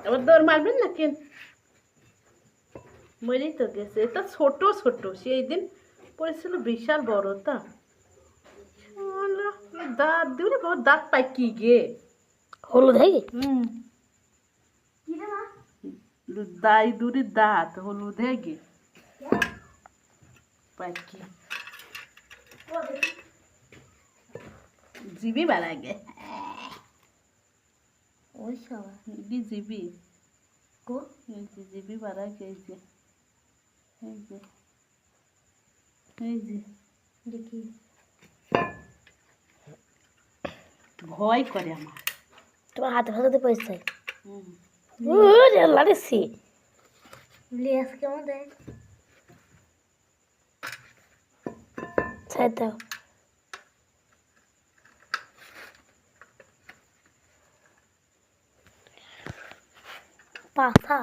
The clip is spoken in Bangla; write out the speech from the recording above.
আবার দৌড় মারবেন না কেন? মরেই তো গেছে। এটা ছোট ছোট, সেই দিন পড়েছিল বিশাল বড় তা। দাঁত দিলে বহুত দাঁত পাই কি গে। হলুদ হয়ে গে। দাই দুরি দাঁত হলুদ হয়ে গে পাই কি জিবি বাড়া গে। ওই সবা জিবি কো জিবি বাড়া গে। এই যে এই যে এই যে দেখি ভয় করে আমার। তোমার হাতে ফাতে পয়সা হুম লাগেছি লেস কেমন দেয় ছাই দাও পাখা